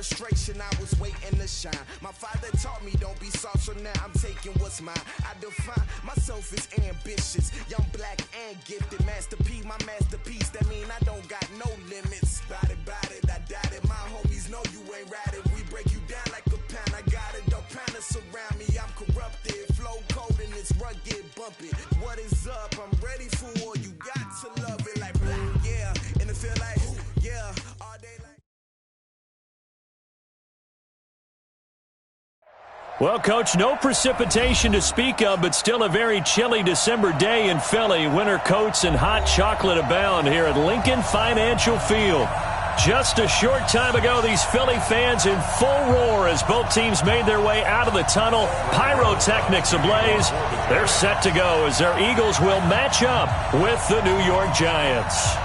frustration, I was waiting to shine. My father taught me don't be soft, so now I'm taking what's mine. I define myself as ambitious, young, black, and gifted. Master P, my masterpiece, that mean I don't got no limits. Bout it, I doubt it. My homies know you ain't ratted. We break you down like a pound. I got it, don't pound us around me. I'm corrupted, flow cold and it's rugged, bumpy. What is up? I'm ready for war. You got to love it like black, yeah. And it feel like, yeah, all day like. Well, Coach, no precipitation to speak of, but still a very chilly December day in Philly. Winter coats and hot chocolate abound here at Lincoln Financial Field. Just a short time ago, these Philly fans in full roar as both teams made their way out of the tunnel. Pyrotechnics ablaze. They're set to go as their Eagles will match up with the New York Giants.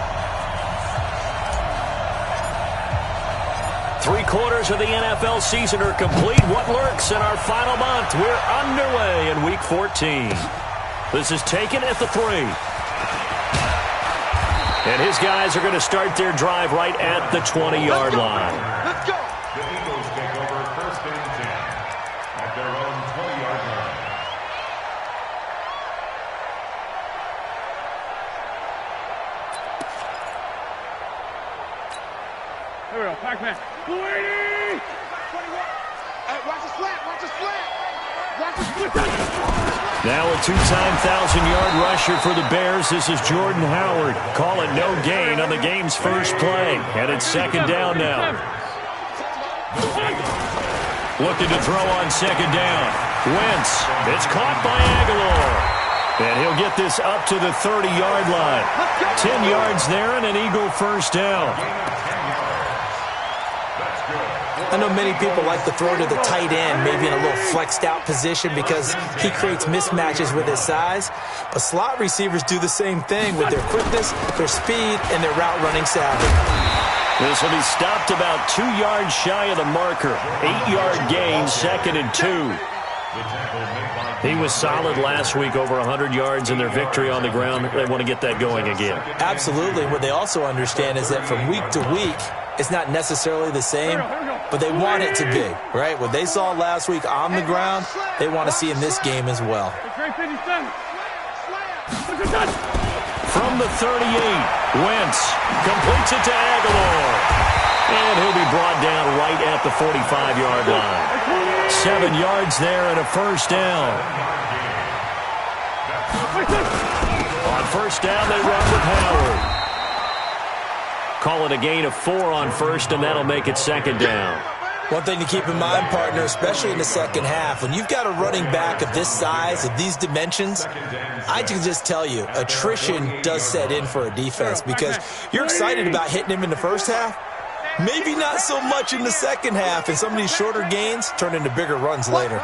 3/4 of the NFL season are complete. What lurks in our final month? We're underway in Week 14. This is taken at the 3. And his guys are going to start their drive right at the 20-yard line. Let's go. The Eagles take over 1st and 10 at their own 20-yard line. Here we go, Pac-Man. 20! Hey, watch the slant, watch the slant. Watch the slant. Now a 2-time 1,000-yard rusher for the Bears. This is Jordan Howard. Call it no gain on the game's first play. And it's 2nd down now. Looking to throw on 2nd down. Wentz. It's caught by Aguilar. And he'll get this up to the 30-yard line. 10 yards there and an Eagle first down. I know many people like to throw to the tight end, maybe in a little flexed out position because he creates mismatches with his size. But slot receivers do the same thing with their quickness, their speed, and their route running savvy. This will be stopped about 2 yards shy of the marker. 8-yard gain, 2nd and 2. He was solid last week, over 100 yards in their victory on the ground. They want to get that going again. Absolutely. What they also understand is that from week to week, it's not necessarily the same, but they want it to be, right? What they saw last week on the ground, they want to see in this game as well. From the 38, Wentz completes it to Aguilar. And he'll be brought down right at the 45-yard line. 7 yards there and a first down. On first down, they run with Howard. Call it a gain of 4 on first, and that'll make it 2nd down. One thing to keep in mind, partner, especially in the second half, when you've got a running back of this size, of these dimensions, I can just tell you, attrition does set in for a defense because you're excited about hitting him in the first half. Maybe not so much in the second half, and some of these shorter gains turn into bigger runs later.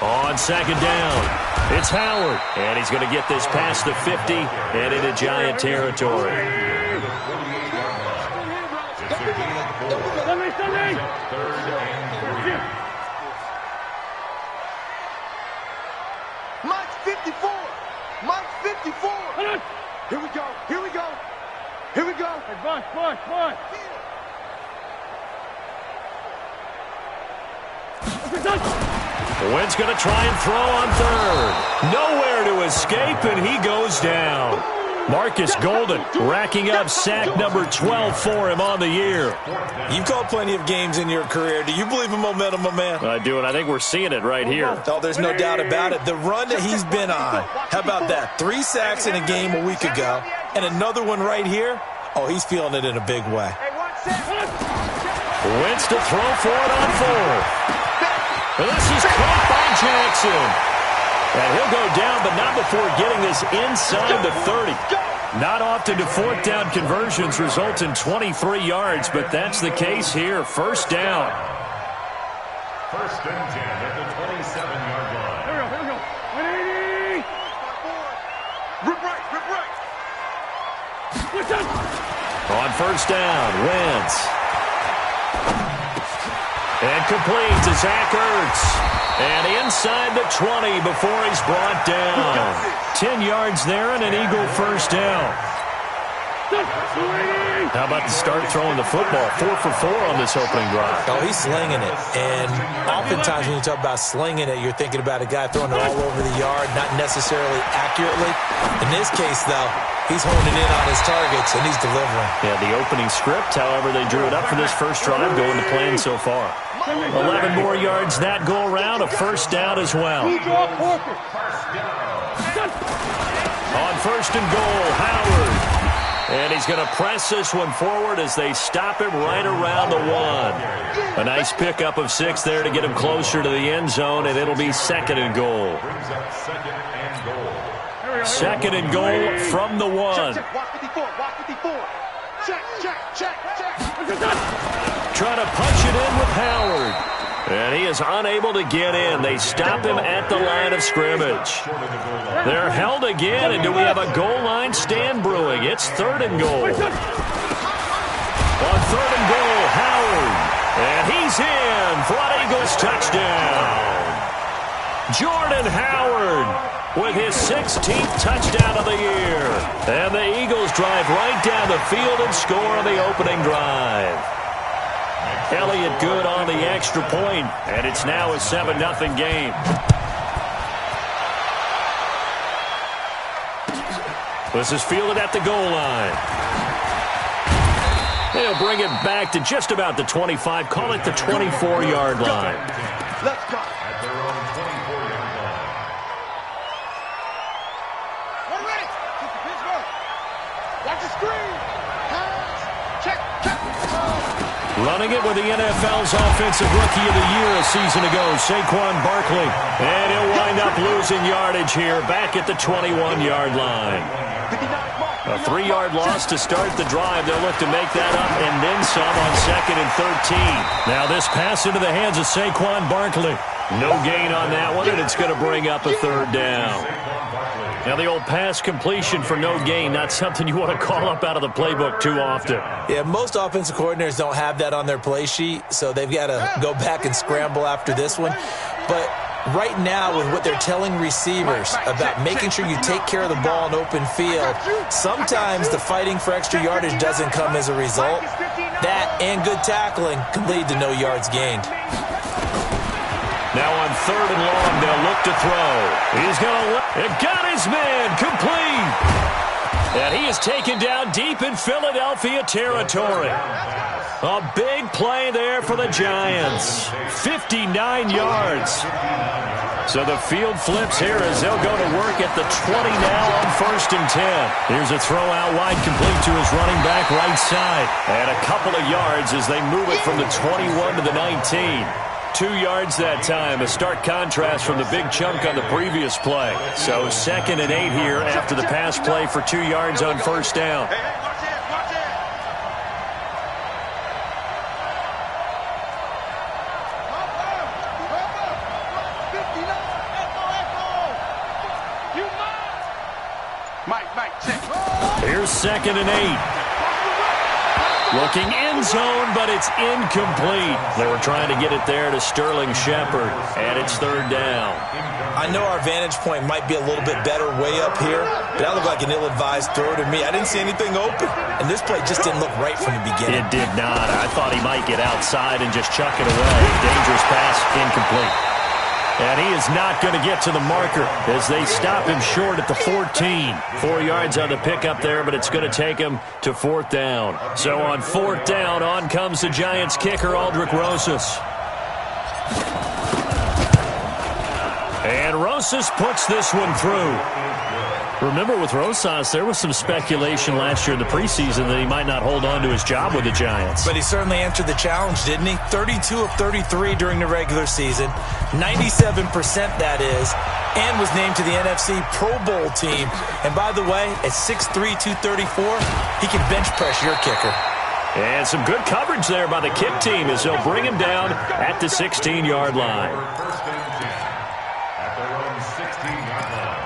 On 2nd down, it's Howard, and he's going to get this past the 50 and into Giant territory. Mike's 54. Mike's 54. Here we go. Here we go. Here we go. Hey, Bush. Wentz going to try and throw on 3rd. Nowhere to escape, and he goes down. Marcus Golden racking up sack number 12 for him on the year. You've called plenty of games in your career. Do you believe in momentum, my man? I do, and I think we're seeing it right here. Oh, there's no doubt about it. The run that he's been on, how about that? 3 sacks in a game a week ago, and another one right here. Oh, he's feeling it in a big way. Wentz to throw for it on 4th. And this is caught by Jackson. And he'll go down, but not before getting this inside the 30. Not often do 4th down conversions result in 23 yards, but that's the case here. First down. 1st and 10 at the 27-yard line. Here we go. 180. Rip right. On first down, Wentz. And complete to Zach Ertz. And inside the 20 before he's brought down. 10 yards there and an Eagle first down. How about the start throwing the football? 4 for 4 on this opening drive. Oh, he's slinging it. And oftentimes when you talk about slinging it, you're thinking about a guy throwing it all over the yard, not necessarily accurately. In this case, though, he's honing in on his targets, and he's delivering. Yeah, the opening script, however, they drew it up for this first drive, going to plan so far. 11 more yards that go around, a first down as well. On first and goal, Howard. And he's going to press this one forward as they stop him right around the 1. A nice pickup of 6 there to get him closer to the end zone, and it'll be second and goal. Second and goal from the 1. Trying to punch it in with Howard. And he is unable to get in. They stop him at the line of scrimmage. They're held again, and do we have a goal line stand brewing? It's third and goal. On third and goal, Howard. And he's in for an Eagles touchdown. Jordan Howard with his 16th touchdown of the year. And the Eagles drive right down the field and score on the opening drive. Elliott good on the extra point, and it's now a 7-0 game. This is fielded at the goal line. They'll bring it back to just about the 25, call it the 24-yard line. Let's go. At their own 24-yard line. We're ready. Pittsburgh. Watch the screen. Pass. Check. Running it with the NFL's Offensive Rookie of the Year a season ago, Saquon Barkley. And he'll wind up losing yardage here back at the 21-yard line. A 3-yard loss to start the drive. They'll look to make that up and then some on second and 13. Now this pass into the hands of Saquon Barkley. No gain on that one, and it's going to bring up a third down. Now the old pass completion for no gain, not something you want to call up out of the playbook too often. Yeah, most offensive coordinators don't have that on their play sheet, so they've got to go back and scramble after this one. But right now, with what they're telling receivers about making sure you take care of the ball in open field, sometimes the fighting for extra yardage doesn't come as a result. That and good tackling can lead to no yards gained. Now on third and long, they'll look to throw. He's going to look. It got his man complete. And he is taken down deep in Philadelphia territory. A big play there for the Giants. 59 yards. So the field flips here as they'll go to work at the 20 now on first and 10. Here's a throw out wide complete to his running back right side. And a couple of yards as they move it from the 21 to the 19. 2 yards that time, a stark contrast from the big chunk on the previous play. So second and 8 here after the pass play for 2 yards on first down. Here's second and 8. Looking end zone, but it's incomplete. They were trying to get it there to Sterling Shepard, and it's third down. I know our vantage point might be a little bit better way up here, but that looked like an ill-advised throw to me. I didn't see anything open, and this play just didn't look right from the beginning. It did not. I thought he might get outside and just chuck it away. Dangerous pass, incomplete. And he is not going to get to the marker as they stop him short at the 14. 4 yards on the pickup there, but it's going to take him to fourth down. So on fourth down, on comes the Giants kicker, Aldrick Rosas. And Rosas puts this one through. Remember, with Rosas, there was some speculation last year in the preseason that he might not hold on to his job with the Giants. But he certainly answered the challenge, didn't he? 32 of 33 during the regular season, 97% that is, and was named to the NFC Pro Bowl team. And by the way, at 6'3", 234, he can bench press your kicker. And some good coverage there by the kick team as they'll bring him down at the 16-yard line. First and 10 at their own 16-yard line.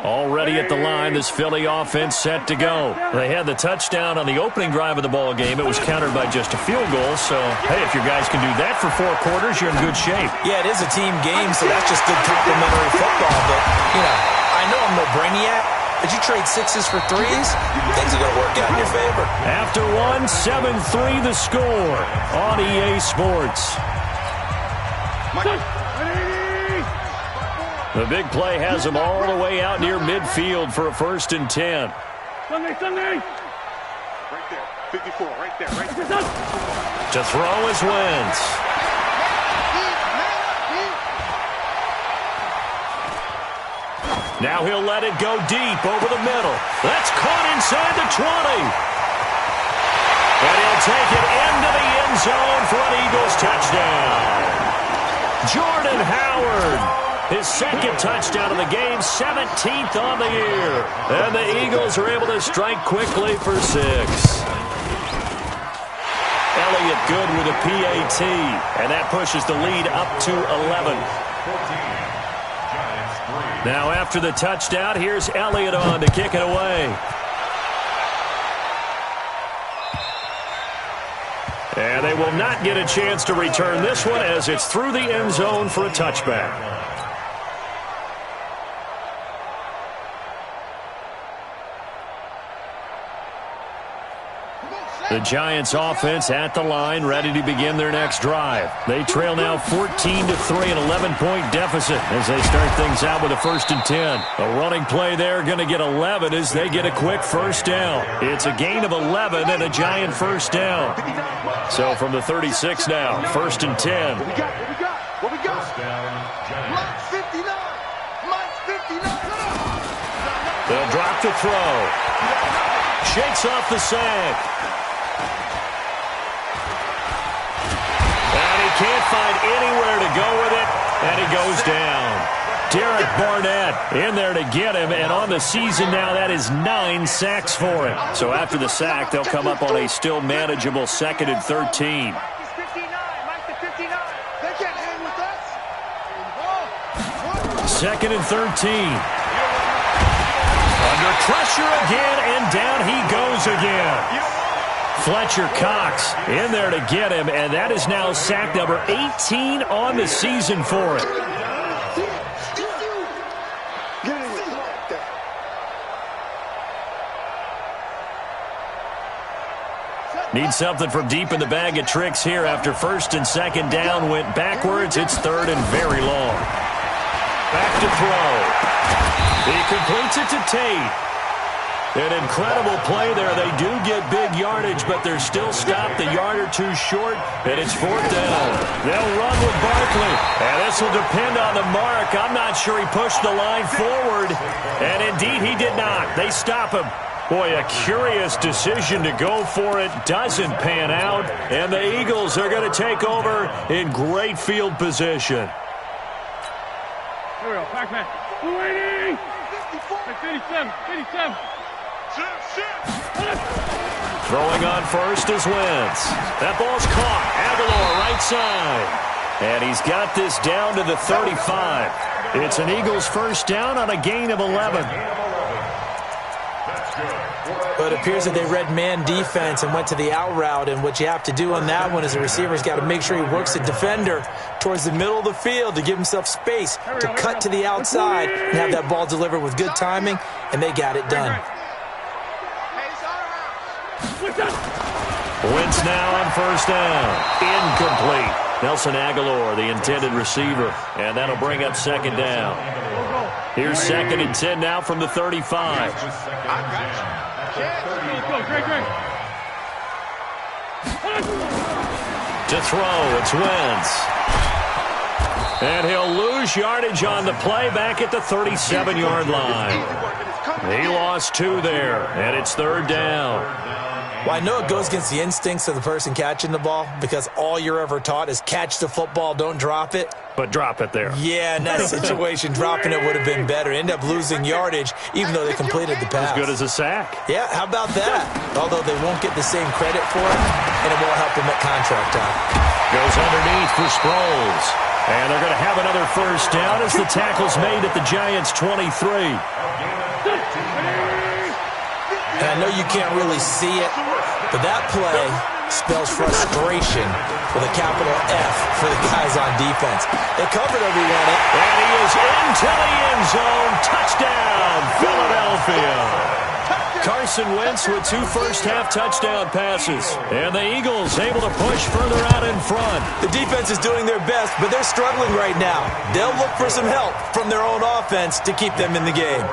Already at the line line, this Philly offense set to go. They had the touchdown on the opening drive of the ball game. It was countered by just a field goal. So, hey, if your guys can do that for 4 quarters, you're in good shape. Yeah, it is a team game, so that's just good complimentary football. But, I know I'm no brainiac, but you trade 6s for 3s, things are going to work out in your favor. After 7-3 the score on EA Sports. The big play has them all the way out near midfield for a 1st and 10. Sunday. Right there. 54, right there. To throw is Wentz. Now he'll let it go deep over the middle. That's caught inside the 20. And he'll take it into the end zone for an Eagles touchdown. Jordan Howard. His 2nd touchdown of the game, 17th on the year. And the Eagles are able to strike quickly for 6. Elliott good with a PAT, and that pushes the lead up to 11. Now after the touchdown, here's Elliott on to kick it away. And they will not get a chance to return this one as it's through the end zone for a touchback. The Giants offense at the line, ready to begin their next drive. They trail now 14-3, an 11-point deficit as they start things out with a 1st and 10. A running play there, going to get 11 as they get a quick 1st down. It's a gain of 11 and a Giant 1st down. So from the 36 now, 1st and 10. What we got? Mike 59. They'll drop the throw. Shakes off the sack. Can't find anywhere to go with it, and he goes down. Derek Barnett in there to get him, and on the season now, that is 9 sacks for him. So after the sack, they'll come up on a still manageable 2nd and 13. Mike is 59. They can't hang with us. 2nd and 13. Under pressure again, and down he goes again. Fletcher Cox in there to get him, and that is now sack number 18 on the season for him. Need something from deep in the bag of tricks here after 1st and 2nd down went backwards. It's 3rd and very long. Back to throw. He completes it to Tate. An incredible play there. They do get big yardage, but they're still stopped a yard or 2 short, and it's 4th down. They'll run with Barkley, and this will depend on the mark. I'm not sure he pushed the line forward, and indeed he did not. They stop him. Boy, a curious decision to go for it. Doesn't pan out, and the Eagles are going to take over in great field position. Here we go, Pac-Man. 280! 57. Throwing on first is Wentz. That ball's caught. Aguilar right side. And he's got this down to the 35. It's an Eagles 1st down on a gain of 11. But it appears that they read man defense and went to the out route, and what you have to do on that one is the receiver's got to make sure he works the defender towards the middle of the field to give himself space to cut to the outside and have that ball delivered with good timing, and they got it done. Wentz now on 1st down. Incomplete. Nelson Aguilar, the intended receiver, and that'll bring up 2nd down. Here's 2nd and 10 now from the 35. To throw, it's Wentz. And he'll lose yardage on the play back at the 37-yard line. He lost 2 there, and it's 3rd down. Well, I know it goes against the instincts of the person catching the ball because all you're ever taught is catch the football, don't drop it. But drop it there. Yeah, in that situation, dropping it would have been better. End up losing yardage, even though they completed the pass. As good as a sack. Yeah, how about that? Although they won't get the same credit for it, and it won't help them at contract time. Goes underneath for Sproles. And they're going to have another 1st down as the tackle's made at the Giants' 23. And I know you can't really see it, but that play spells frustration with a capital F for the guys on defense. They covered everyone. And he is into the end zone. Touchdown, Philadelphia. Carson Wentz with 2 first-half touchdown passes. And the Eagles able to push further out in front. The defense is doing their best, but they're struggling right now. They'll look for some help from their own offense to keep them in the game.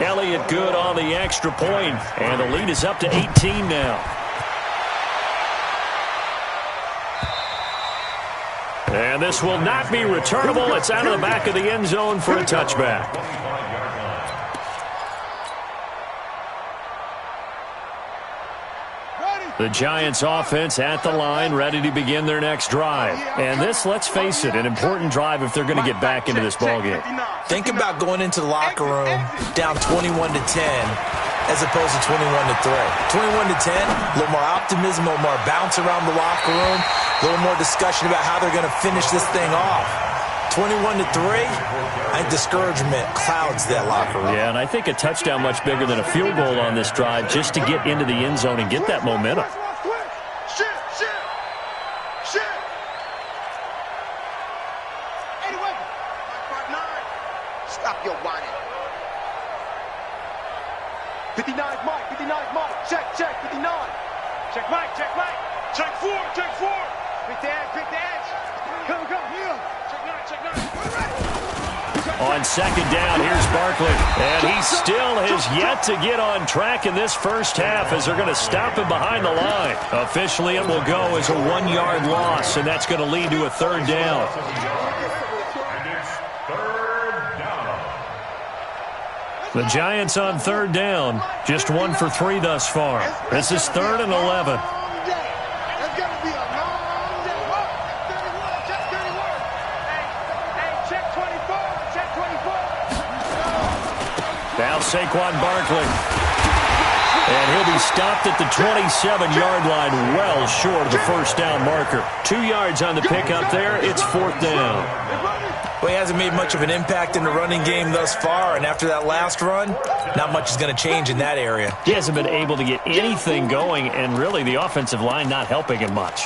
Elliott good on the extra point, and the lead is up to 18 now. And this will not be returnable. It's out of the back of the end zone for a touchback. The Giants offense at the line, ready to begin their next drive. And this, let's face it, an important drive if they're going to get back into this ballgame. Think about going into the locker room down 21-10 as opposed to 21-3. 21-10, a little more optimism, a little more bounce around the locker room, a little more discussion about how they're going to finish this thing off. 21-3, I think discouragement clouds that locker room. Yeah, and I think a touchdown much bigger than a field goal on this drive just to get into the end zone and get that momentum. Stop your whining. 59 Mike, 59 Mike. Check, 59. Check Mike, check 4. Pick the edge. Come, here. Check 9. On second down, here's Barkley. And he still has yet to get on track in this first half as they're going to stop him behind the line. Officially, it will go as a 1-yard loss, and that's going to lead to a third down. The Giants on third down, just 1 for 3 thus far. This is 3rd and 11. Now Saquon Barkley. And he'll be stopped at the 27-yard line, well short of the first down marker. 2 yards on the pickup there. It's 4th down. Well, he hasn't made much of an impact in the running game thus far, and after that last run, not much is going to change in that area. He hasn't been able to get anything going, and really the offensive line not helping him much.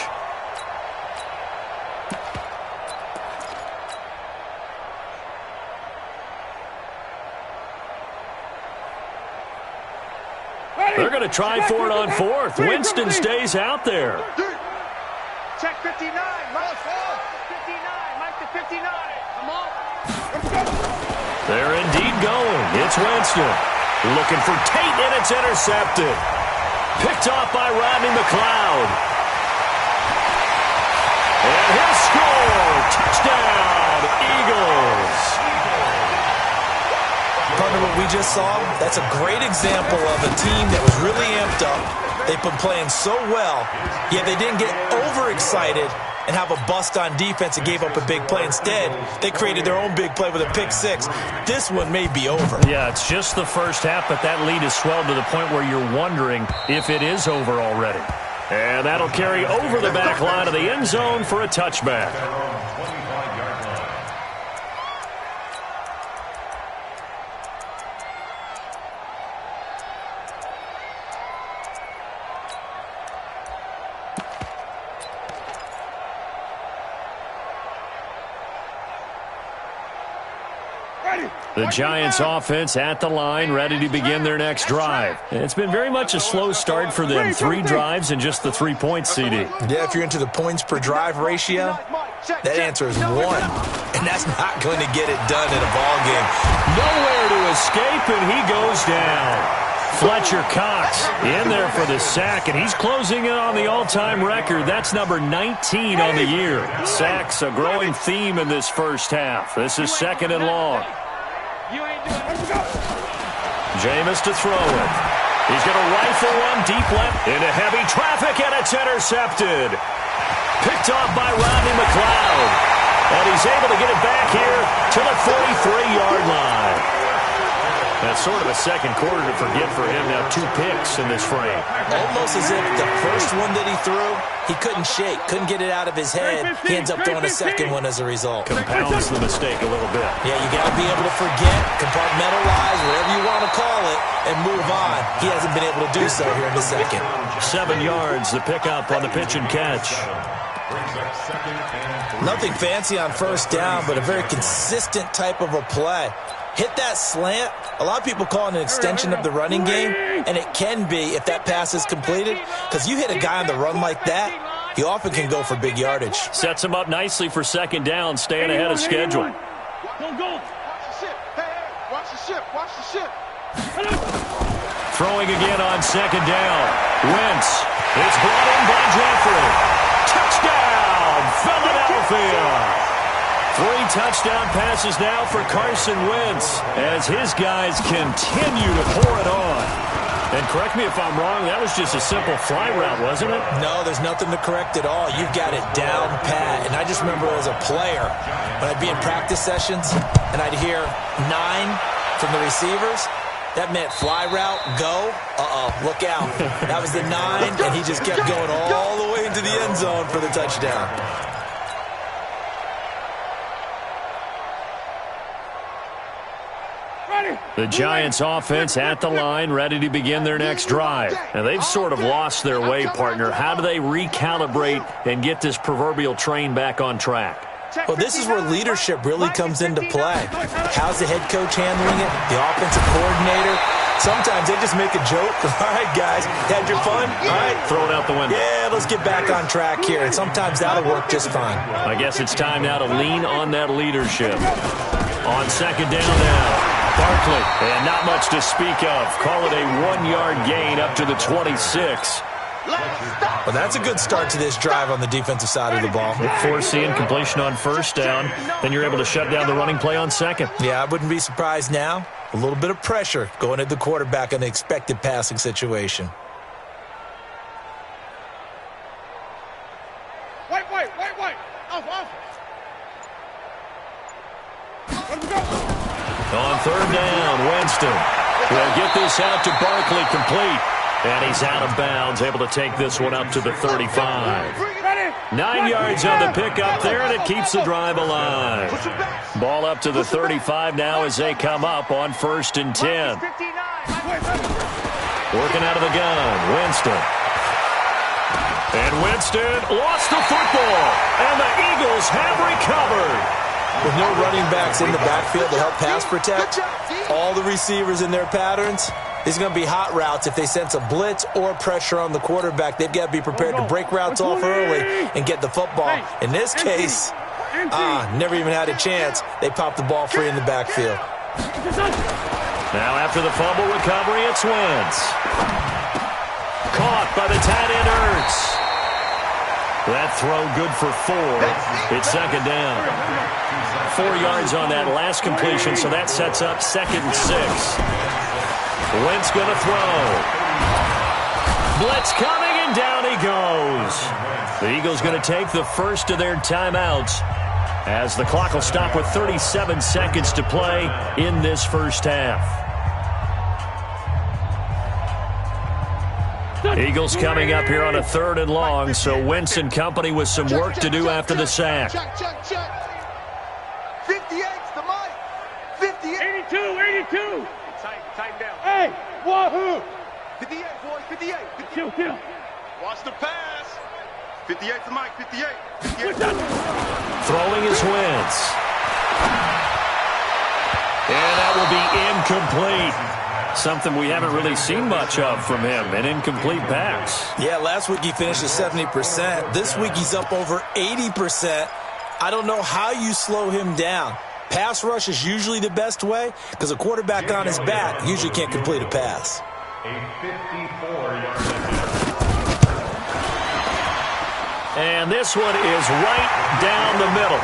They're going to try for it on 4th. Winston stays out there. Check 59. Mike 59. Mike to 59. Come on. They're indeed going. It's Winston. Looking for Tate, and it's intercepted. Picked off by Rodney McLeod. And he'll score. Touchdown, Eagles. Partner, what we just saw, that's a great example of a team that was really amped up. They've been playing so well, yet they didn't get overexcited and have a bust on defense and gave up a big play. Instead, they created their own big play with a pick 6. This one may be over. Yeah, it's just the first half, but that lead has swelled to the point where you're wondering if it is over already. And that'll carry over the back line of the end zone for a touchback. The Giants offense at the line, ready to begin their next drive. It's been very much a slow start for them. 3 drives and just the 3 points, CD. Yeah, if you're into the points per drive ratio, that answer is 1. And that's not going to get it done in a ball game. Nowhere to escape, and he goes down. Fletcher Cox in there for the sack, and he's closing in on the all-time record. That's number 19 on the year. Sacks, a growing theme in this first half. This is 2nd and long. Jameis to throw it. He's going to rifle one deep left into heavy traffic, and it's intercepted. Picked off by Rodney McLeod. And he's able to get it back here to the 43-yard line. That's sort of a second quarter to forget for him. Now 2 picks in this frame. Almost as if the first one that he threw, he couldn't shake, couldn't get it out of his head. He ends up throwing a second one as a result. Compounds the mistake a little bit. Yeah, you got to be able to forget, compartmentalize, whatever you want to call it, and move on. He hasn't been able to do so here in the second. 7 yards, the pickup on the pitch and catch. Nothing fancy on first down, but a very consistent type of a play. Hit that slant. A lot of people call it an extension of the running game, and it can be if that pass is completed, because you hit a guy on the run like that, he often can go for big yardage. Sets him up nicely for second down, staying ahead of schedule. Go. Watch the ship. Hey, watch the ship. Watch the ship. Throwing again on second down. Wentz. It's brought in by Jeffrey. Touchdown, Philadelphia. 3 touchdown passes now for Carson Wentz as his guys continue to pour it on. And correct me if I'm wrong, that was just a simple fly route, wasn't it? No, there's nothing to correct at all. You've got it down pat. And I just remember as a player, when I'd be in practice sessions and I'd hear 9 from the receivers, that meant fly route, go, look out. That was the 9, and he just kept going all the way into the end zone for the touchdown. The Giants offense at the line, ready to begin their next drive. And they've sort of lost their way, partner. How do they recalibrate and get this proverbial train back on track? Well, this is where leadership really comes into play. How's the head coach handling it? The offensive coordinator? Sometimes they just make a joke. All right, guys, had your fun? All right. Throw it out the window. Yeah, let's get back on track here. And sometimes that'll work just fine. I guess it's time now to lean on that leadership. On second down now. Barkley, and not much to speak of. Call it a 1-yard gain up to the 26. Well, that's a good start to this drive on the defensive side of the ball. Forcing completion on first down. Then you're able to shut down the running play on second. Yeah, I wouldn't be surprised now. A little bit of pressure going at the quarterback in an expected passing situation. Wait. Off. Let's go. On third down, Winston will get this out to Barkley, complete. And he's out of bounds, able to take this one up to the 35. 9 yards on the pickup there, and it keeps the drive alive. Ball up to the 35 now as they come up on 1st and 10. Working out of the gun, Winston. And Winston lost the football, and the Eagles have recovered. With no running backs in the backfield to help pass protect, all the receivers in their patterns, these are going to be hot routes. If they sense a blitz or pressure on the quarterback, they've got to be prepared to break routes off early and get the football. In this case, never even had a chance. They popped the ball free in the backfield. Now after the fumble recovery, it's Wentz. Caught by the tight end Ertz. That throw good for 4. It's second down. 4 yards on that last completion, so that sets up 2nd and 6. Wentz going to throw. Blitz coming, and down he goes. The Eagles going to take the first of their timeouts as the clock will stop with 37 seconds to play in this first half. Eagles coming up here on a 3rd and long, so Wentz and company with some work to do after the sack. Check. 58's the mic. 58. 82. Tighten down. Hey, wahoo. 58, boys, 58. Chill. Watch the pass. 58's the mic, 58. Throwing is Wentz. And that will be incomplete. Something we haven't really seen much of from him, an incomplete pass. Yeah, last week he finished at 70%. This week he's up over 80%. I don't know how you slow him down. Pass rush is usually the best way because a quarterback on his back usually can't complete a pass. A 54-yard And this one is right down the middle.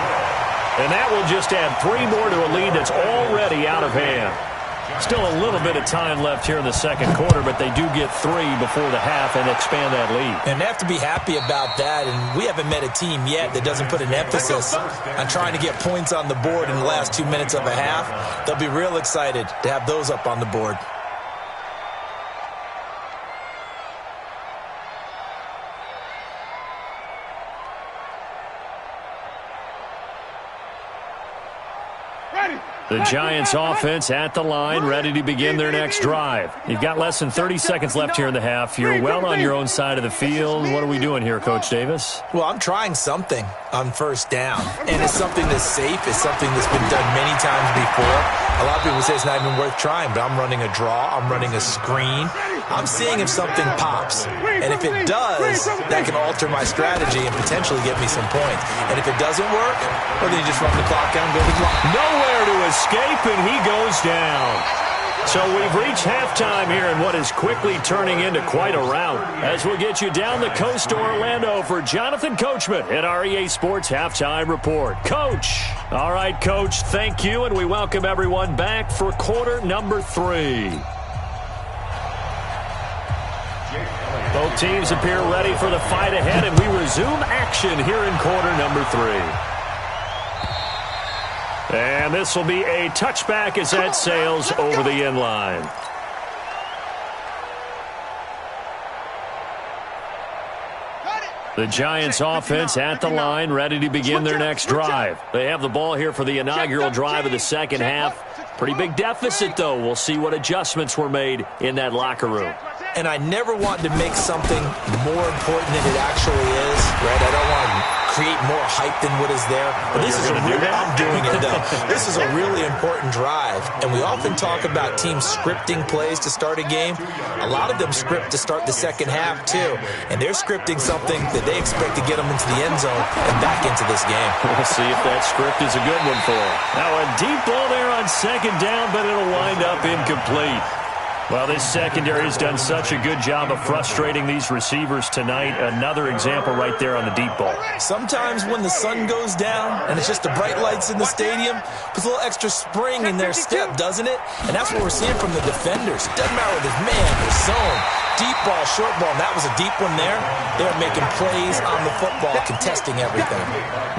And that will just add 3 more to a lead that's already out of hand. Still a little bit of time left here in the second quarter, but they do get 3 before the half and expand that lead. And they have to be happy about that, and we haven't met a team yet that doesn't put an emphasis on trying to get points on the board in the last 2 minutes of a half. They'll be real excited to have those up on the board. The Giants offense at the line, ready to begin their next drive. You've got less than 30 seconds left here in the half. You're well on your own side of the field. What are we doing here, Coach Davis? Well, I'm trying something on first down, and it's something that's safe. It's something that's been done many times before. A lot of people say it's not even worth trying, but I'm running a draw. I'm running a screen. I'm seeing if something pops, and if it does, that can alter my strategy and potentially get me some points. And if it doesn't work, well, then you just run the clock down and go to the clock. Nowhere to escape, and he goes down. So we've reached halftime here in what is quickly turning into quite a rout. As we'll get you down the coast to Orlando for Jonathan Coachman at our EA Sports Halftime Report. Coach. All right, Coach, thank you, and we welcome everyone back for quarter number 3. Both teams appear ready for the fight ahead, and we resume action here in quarter number 3. And this will be a touchback as that sails over the end line. The Giants offense at the line, ready to begin their next drive. They have the ball here for the inaugural drive of the second half. Pretty big deficit, though. We'll see what adjustments were made in that locker room. And I never want to make something more important than it actually is, right? I don't want to create more hype than what is there. But this is a really, I'm doing it, though. This is a really important drive. And we often talk about teams scripting plays to start a game. A lot of them script to start the second half, too. And they're scripting something that they expect to get them into the end zone and back into this game. We'll see if that script is a good one for them. Now a deep ball there on second down, but it'll wind up incomplete. Well, this secondary has done such a good job of frustrating these receivers tonight. Another example right there on the deep ball. Sometimes when the sun goes down and it's just the bright lights in the stadium, puts a little extra spring in their step, doesn't it? And that's what we're seeing from the defenders. Doesn't matter whether it's man or zone, deep ball, short ball. And that was a deep one there. They're making plays on the football, contesting everything.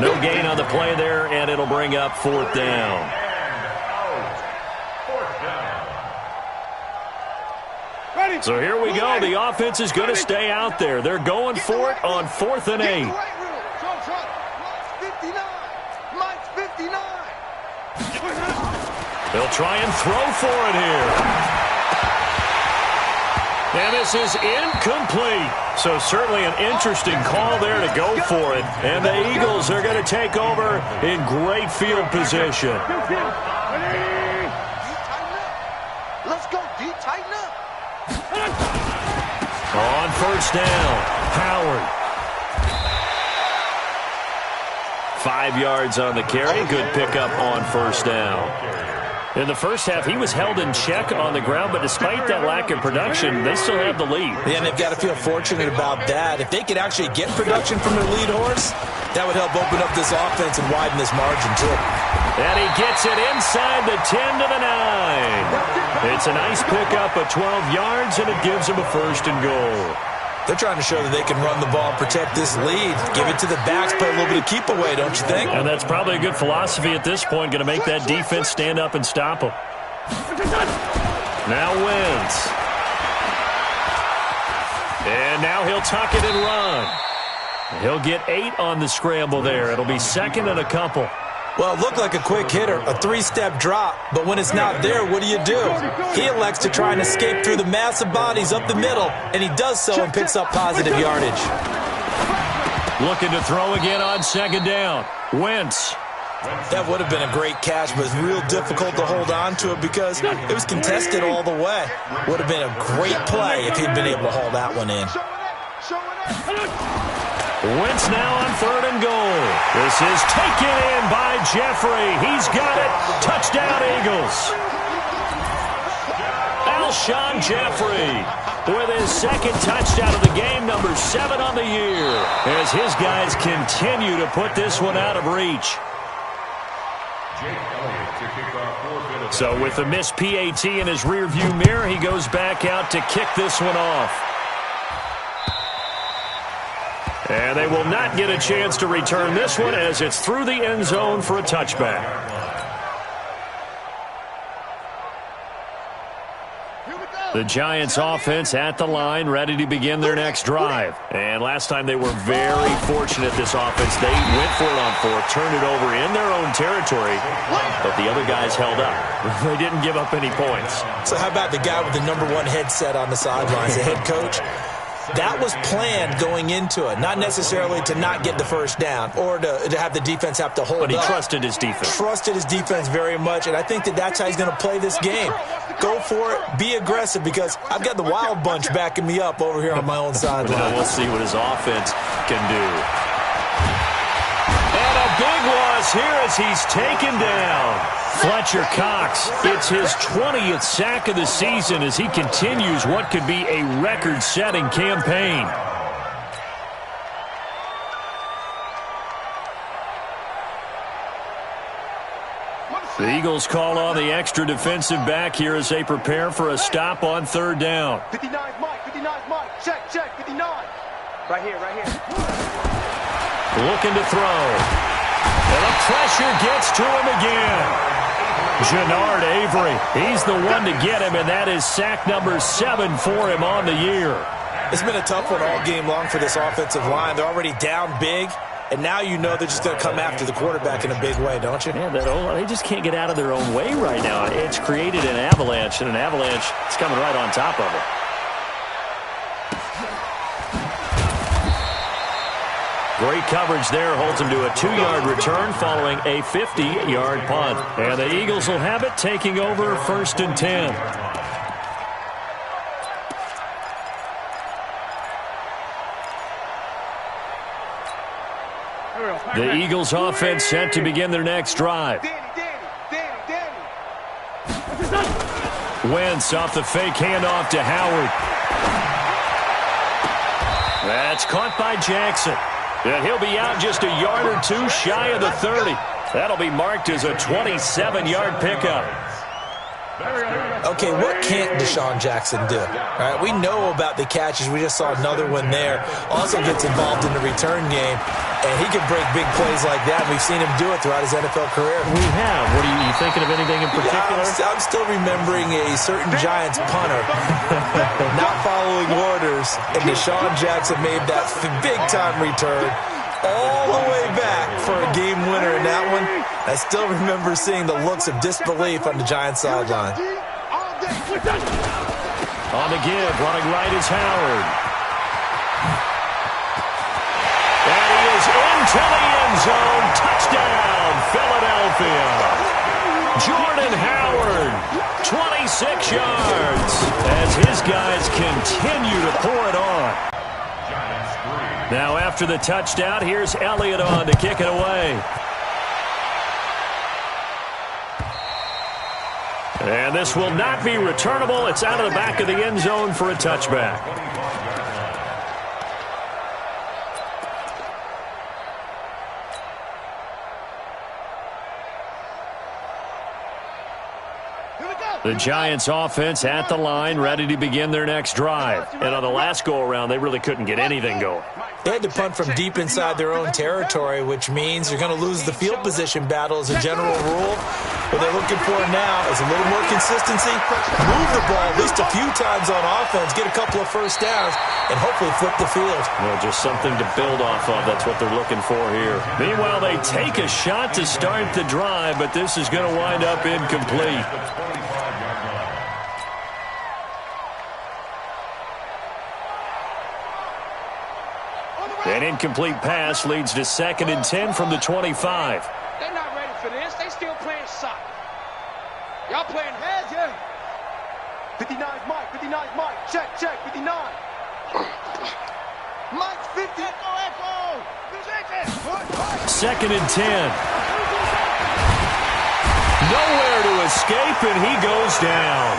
No gain on the play there, and it'll bring up fourth down. So here we go. The offense is going to stay out there. They're going for it on 4th and 8. They'll try and throw for it here. And this is incomplete. So certainly an interesting call there to go for it. And the Eagles are going to take over in great field position. Let's go, D. Tighten up. On first down, Howard. 5 yards on the carry. Good pickup on first down. In the first half, he was held in check on the ground, but despite that lack of production, they still have the lead. Yeah, and they've got to feel fortunate about that. If they could actually get production from their lead horse, that would help open up this offense and widen this margin, too. And he gets it inside the 10 to the 9. It's a nice pickup of 12 yards, and it gives him a first and goal. They're trying to show that they can run the ball, protect this lead, give it to the backs, play a little bit of keep away, don't you think? And that's probably a good philosophy at this point, going to make that defense stand up and stop them. Now Wentz. And now he'll tuck it and run. He'll get 8 on the scramble there. It'll be second and a couple. Well, it looked like a quick hitter, a 3-step drop, but when it's not there, what do? He elects to try and escape through the massive bodies up the middle, and he does so and picks up positive yardage. Looking to throw again on second down. Wentz. That would have been a great catch, but it's real difficult to hold on to it because it was contested all the way. Would have been a great play if he'd been able to haul that one in. Wentz now on third and goal. This is taken in by Jeffrey. He's got it. Touchdown, Eagles. Alshon Jeffrey with his second touchdown of the game, number 7 on the year, as his guys continue to put this one out of reach. So with the missed PAT in his rearview mirror, he goes back out to kick this one off. And they will not get a chance to return this one as it's through the end zone for a touchback. The Giants offense at the line, ready to begin their next drive. And last time they were very fortunate, this offense. They went for it on fourth, turned it over in their own territory, but the other guys held up. They didn't give up any points. So how about the guy with the number one headset on the sidelines, the head coach? That was planned going into it, not necessarily to not get the first down or to have the defense have to hold up. But he trusted his defense. Trusted his defense very much, and I think that's how he's going to play this game. Go for it, be aggressive, because I've got the wild bunch backing me up over here on my own sideline. We'll see what his offense can do. And a big loss here as he's taken down. Fletcher Cox, it's his 20th sack of the season as he continues what could be a record-setting campaign. The Eagles call on the extra defensive back here as they prepare for a stop on third down. 59 Mike, 59 Mike, check, 59. Right here. Looking to throw. And the pressure gets to him again. Jannard Avery, he's the one to get him, and that is sack number 7 for him on the year. It's been a tough one all game long for this offensive line. They're already down big, and now you know they're just going to come after the quarterback in a big way, don't you? Yeah, they just can't get out of their own way right now. It's created an avalanche, and an avalanche is coming right on top of it. Great coverage there, holds him to a 2-yard return following a 50-yard punt. And the Eagles will have it, taking over 1st and 10. The Eagles offense set to begin their next drive. Wentz off the fake handoff to Howard. That's caught by Jackson. And he'll be out just a yard or two shy of the 30. That'll be marked as a 27-yard pickup. Okay, what can't Deshaun Jackson do? All right, we know about the catches. We just saw another one there. Also gets involved in the return game, and he can break big plays like that. We've seen him do it throughout his NFL career. We have. What are you thinking of anything in particular? Yeah, I'm still remembering a certain Giants punter not following orders, and Deshaun Jackson made that big-time return all the way back for a game winner in that one. I still remember seeing the looks of disbelief on the Giants sideline. On the give, running right is Howard. And he is into the end zone. Touchdown, Philadelphia. Jordan Howard, 26 yards, as his guys continue to pour it on. Now after the touchdown, here's Elliott on to kick it away. And this will not be returnable. It's out of the back of the end zone for a touchback. The Giants offense at the line, ready to begin their next drive. And on the last go-around, they really couldn't get anything going. They had to punt from deep inside their own territory, which means you're going to lose the field position battle as a general rule. What they're looking for now is a little more consistency, move the ball at least a few times on offense, get a couple of first downs, and hopefully flip the field. Well, just something to build off of. That's what they're looking for here. Meanwhile, they take a shot to start the drive, but this is going to wind up incomplete. An incomplete pass leads to 2nd and 10 from the 25. They're not ready for this. They still playing soccer. Y'all playing heads, yeah? 59 Mike, 59 Mike, check, 59. Mike, 50. Echo. 2nd and 10. Nowhere to escape, and he goes down.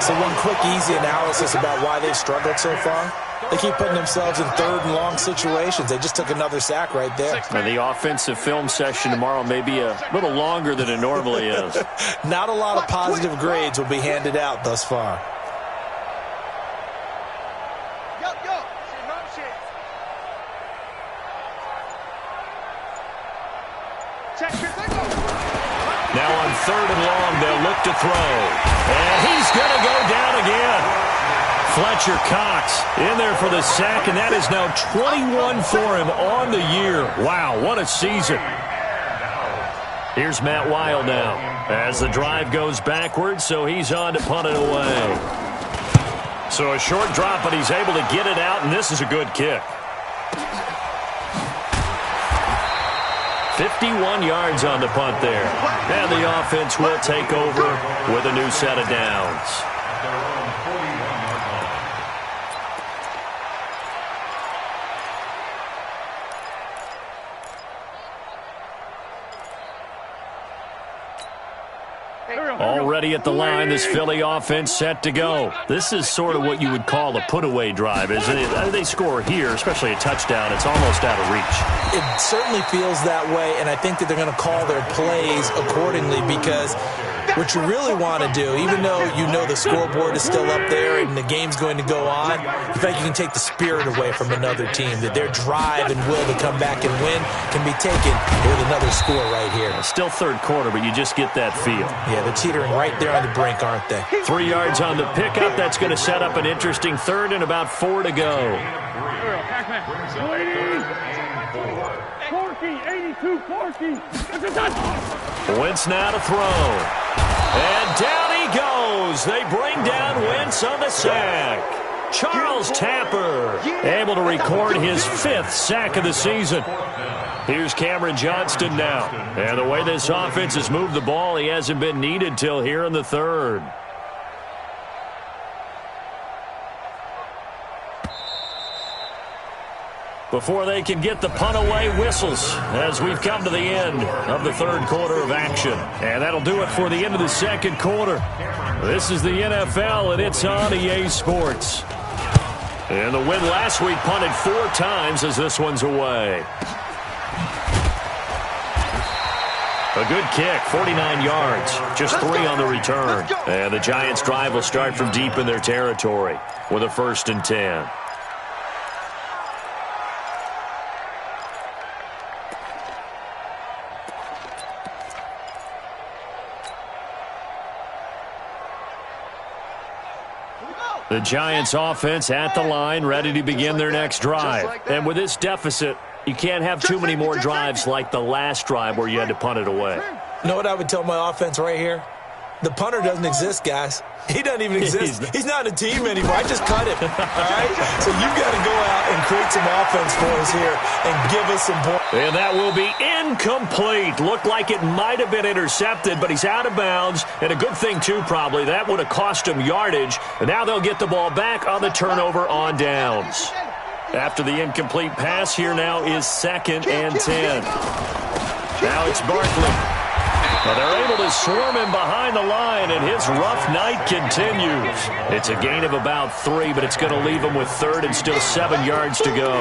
So one quick, easy analysis about why they've struggled so far. They keep putting themselves in third and long situations. They just took another sack right there. And the offensive film session tomorrow may be a little longer than it normally is. Not a lot of positive grades will be handed out thus far. Now on third and long, they'll look to throw. And he's going to go down again. Fletcher Cox in there for the sack, and that is now 21 for him on the year. Wow, what a season. Here's Matt Wild now as the drive goes backwards, so he's on to punt it away. So a short drop, but he's able to get it out, and this is a good kick. 51 yards on the punt there. And the offense will take over with a new set of downs. Already at the line, this Philly offense set to go. This is sort of what you would call a put-away drive, isn't it? They score here, especially a touchdown. It's almost out of reach. It certainly feels that way, and I think that they're going to call their plays accordingly because what you really want to do, even though you know the scoreboard is still up there and the game's going to go on, in fact, you can take the spirit away from another team, that their drive and will to come back and win can be taken with another score right here. Still third quarter, but you just get that feel. Yeah, they're teetering right there on the brink, aren't they? 3 yards on the pickup. That's going to set up an interesting third and about 4 to go. 82-40. Wentz now to throw. And down he goes. They bring down Wentz on the sack. Charles Tapper able to record his 5th sack of the season. Here's Cameron Johnston now. And the way this offense has moved the ball, he hasn't been needed till here in the third. Before they can get the punt away, whistles as we've come to the end of the third quarter of action. And that'll do it for the end of the second quarter. This is the NFL, and it's on EA Sports. And the win last week punted 4 times as this one's away. A good kick, 49 yards, just 3 on the return. And the Giants' drive will start from deep in their territory with a 1st and 10. The Giants offense at the line, ready to begin their next drive. And with this deficit, you can't have too many more drives like the last drive where you had to punt it away. You know what I would tell my offense right here? The punter doesn't exist, guys. He doesn't even exist. He's not a team anymore. I just cut him. All right? So you've got to go out and create some offense for us here and give us some points. And that will be incomplete. Looked like it might have been intercepted, but he's out of bounds. And a good thing, too, probably. That would have cost him yardage. And now they'll get the ball back on the turnover on downs. After the incomplete pass, here now is 2nd and 10. Now it's Barkley. Well, they're able to swarm him behind the line, and his rough night continues. It's a gain of about 3, but it's going to leave him with 3rd and still 7 yards to go.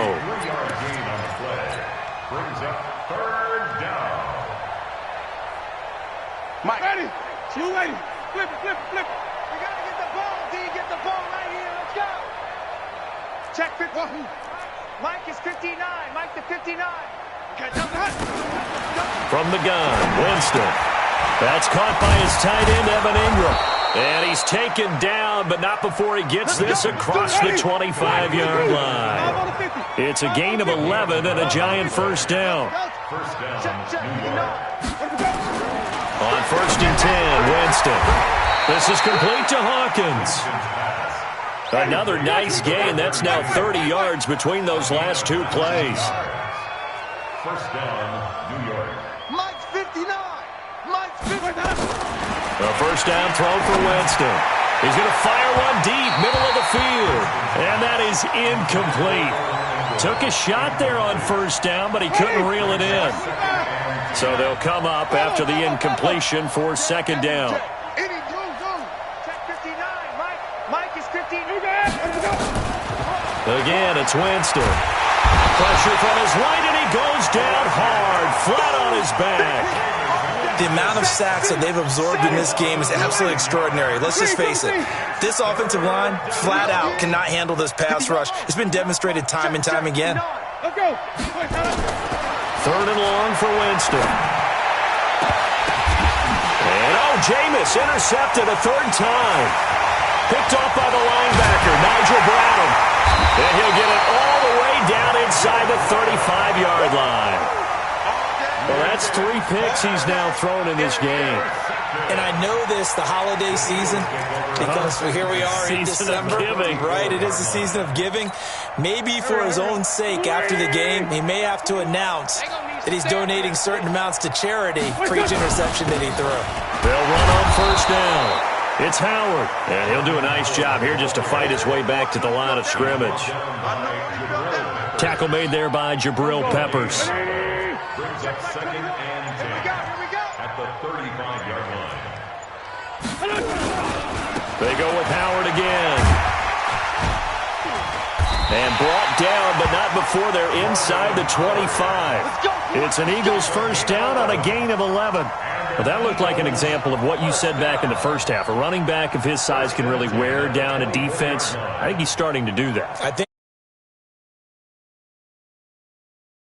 Mike. Ready. You ready. Flip it, flip it, flip it. We got to get the ball, D. Get the ball right here. Let's go. Check 50. Mike is 59. Mike to 59. From the gun, Winston. That's caught by his tight end, Evan Ingram. And he's taken down, but not before he gets this across the 25-yard line. It's a gain of 11 and a Giant 1st down. On 1st and 10, Winston. This is complete to Hawkins. Another nice gain. That's now 30 yards between those last 2 plays. 1st down, New York. Mike's 59. Mike's 59. A 1st down throw for Winston. He's going to fire one deep, middle of the field. And that is incomplete. Took a shot there on 1st down, but he couldn't reel it in. So they'll come up after the incompletion for 2nd down. Check 59. Mike Again, it's Winston. Pressure from his right, and he goes down hard, flat on his back. The amount of sacks that they've absorbed in this game is absolutely extraordinary. Let's just face it. This offensive line, flat out, cannot handle this pass rush. It's been demonstrated time and time again. Let's go. 3rd and long for Winston. And, Jameis intercepted a 3rd time. Picked off by the linebacker, Nigel Bradham. And he'll get it all the way down inside the 35-yard line. Well, that's 3 picks he's now thrown in this game. And I know this, the holiday season, because here we are in December. Right, it is the season of giving. Maybe for his own sake, after the game, he may have to announce that he's donating certain amounts to charity for each interception that he threw. They'll run on 1st down. It's Howard. And he'll do a nice job here just to fight his way back to the line of scrimmage. Tackle made there by Jabril Peppers. Brings up 2nd and 10 at the 35-yard line. They go with Howard again. And brought down, but not before they're inside the 25. It's an Eagles 1st down on a gain of 11. Well, that looked like an example of what you said back in the first half. A running back of his size can really wear down a defense. I think he's starting to do that.